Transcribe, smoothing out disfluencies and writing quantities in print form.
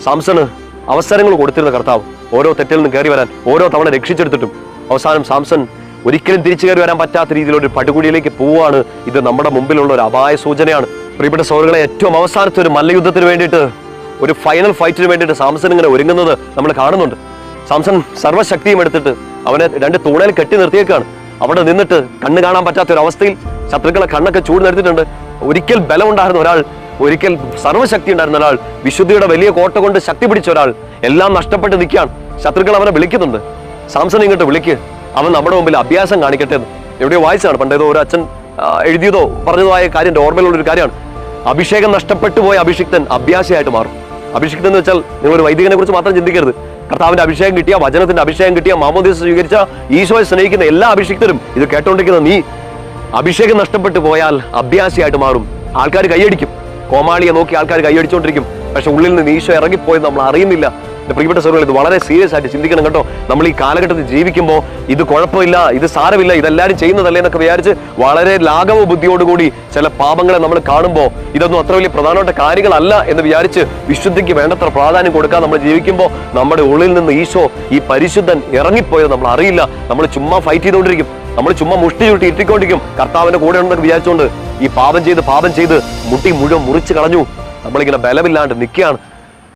Samson അവസരങ്ങൾ കൊടുത്തിരുന്ന കർത്താവ് ഓരോ തെറ്റിൽ നിന്ന് കയറി വരാൻ ഓരോ തവണ രക്ഷിച്ചെടുത്തിട്ടും അവസാനം സാംസൺ ഒരിക്കലും തിരിച്ചു കയറി വരാൻ പറ്റാത്ത രീതിയിലൊരു പടുകുഴിയിലേക്ക് പോവുകയാണ്. ഇത് നമ്മുടെ മുമ്പിലുള്ള ഒരു അപായ സൂചനയാണ്. പ്രിയപ്പെട്ട സഹോദരങ്ങളെ, ഏറ്റവും അവസാനത്തെ ഒരു മല്ലയുദ്ധത്തിന് വേണ്ടിയിട്ട്, ഒരു ഫൈനൽ ഫൈറ്റിന് വേണ്ടിയിട്ട് സാംസൺ ഇങ്ങനെ ഒരുങ്ങുന്നത് നമ്മൾ കാണുന്നുണ്ട്. സാംസൺ സർവ്വശക്തിയും എടുത്തിട്ട് അവനെ 2 തൂണയിൽ കെട്ടി നിർത്തിയേക്കാണ്. അവിടെ നിന്നിട്ട് കണ്ണ് കാണാൻ പറ്റാത്ത ഒരു അവസ്ഥയിൽ ശത്രുക്കളെ കണ്ണൊക്കെ ചൂട് നിർത്തിയിട്ടുണ്ട്. ഒരിക്കൽ ബലം ഉണ്ടായിരുന്ന ഒരാൾ, ഒരിക്കൽ സർവ്വശക്തി ഉണ്ടായിരുന്ന ഒരാൾ, വിശുദ്ധിയുടെ വലിയ കോട്ട കൊണ്ട് ശക്തി പിടിച്ച ഒരാൾ എല്ലാം നഷ്ടപ്പെട്ട് നിൽക്കുകയാണ്. ശത്രുക്കൾ അവനെ വിളിക്കുന്നുണ്ട്, സാംസൺ ഇങ്ങോട്ട് വിളിക്ക്, അവൻ നമ്മുടെ മുമ്പിൽ അഭ്യാസം കാണിക്കട്ടെ എന്ന്. എവിടെയോ വായിച്ചതാണ്, പണ്ടേതോ ഒരു അച്ഛൻ എഴുതിയതോ പറഞ്ഞതോ ആയ കാര്യം എൻ്റെ ഓർമ്മയിലുള്ളൊരു കാര്യമാണ്. അഭിഷേകം നഷ്ടപ്പെട്ടു പോയ അഭിഷിക്തൻ അഭ്യാസിയായിട്ട് മാറും. അഭിഷിക്തൻ എന്ന് വെച്ചാൽ നിങ്ങൾ ഒരു വൈദികനെ കുറിച്ച് മാത്രം ചിന്തിക്കരുത്. കർത്താവിന്റെ അഭിഷേകം കിട്ടിയ, വചനത്തിന്റെ അഭിഷേകം കിട്ടിയ, മാമോദീസ സ്വീകരിച്ച, ഈശോയെ സ്നേഹിക്കുന്ന എല്ലാ അഭിഷിക്തരും ഇത് കേട്ടോണ്ടിരിക്കുന്ന നീ അഭിഷേകം നഷ്ടപ്പെട്ടു പോയാൽ അഭ്യാസിയായിട്ട് മാറും. ആൾക്കാർ കൈയടിക്കും, കോമാളിയെ നോക്കി ആൾക്കാർ കൈയടിച്ചുകൊണ്ടിരിക്കും. പക്ഷെ ഉള്ളിൽ നിന്ന് ഈശോ ഇറങ്ങിപ്പോയത് നമ്മൾ അറിയുന്നില്ല. പ്രിയപ്പെട്ട സഹോദരങ്ങൾ, ഇത് വളരെ സീരിയസ് ആയിട്ട് ചിന്തിക്കണം കേട്ടോ. നമ്മൾ ഈ കാലഘട്ടത്തിൽ ജീവിക്കുമ്പോൾ ഇത് കുഴപ്പമില്ല, ഇത് സാരമില്ല, ഇതെല്ലാവരും ചെയ്യുന്നതല്ലേ എന്നൊക്കെ വിചാരിച്ച് വളരെ ലാഘവ ബുദ്ധിയോടുകൂടി ചില പാപങ്ങളെ നമ്മൾ കാണുമ്പോൾ ഇതൊന്നും അത്ര വലിയ പ്രധാനപ്പെട്ട കാര്യങ്ങളല്ല എന്ന് വിചാരിച്ച് വിശുദ്ധിക്ക് വേണ്ടത്ര പ്രാധാന്യം കൊടുക്കാൻ നമ്മൾ ജീവിക്കുമ്പോൾ നമ്മുടെ ഉള്ളിൽ നിന്ന് ഈശോ, ഈ പരിശുദ്ധൻ ഇറങ്ങിപ്പോയത് നമ്മൾ അറിയില്ല. നമ്മൾ ചുമ്മാ ഫൈറ്റ് ചെയ്തുകൊണ്ടിരിക്കും, നമ്മൾ ചുമ്മാ മുഷ്ടി ചുട്ടി ഇട്ടിക്കൊണ്ടിരിക്കും. കർത്താവിന്റെ കൂടെ ഉണ്ടെന്ന് വിചാരിച്ചുകൊണ്ട് ഈ പാപം ചെയ്ത് മുട്ടി മുഴുവൻ മുറിച്ച് കളഞ്ഞു. നമ്മളിങ്ങനെ ബലമില്ലാണ്ട് നിൽക്കുകയാണ്.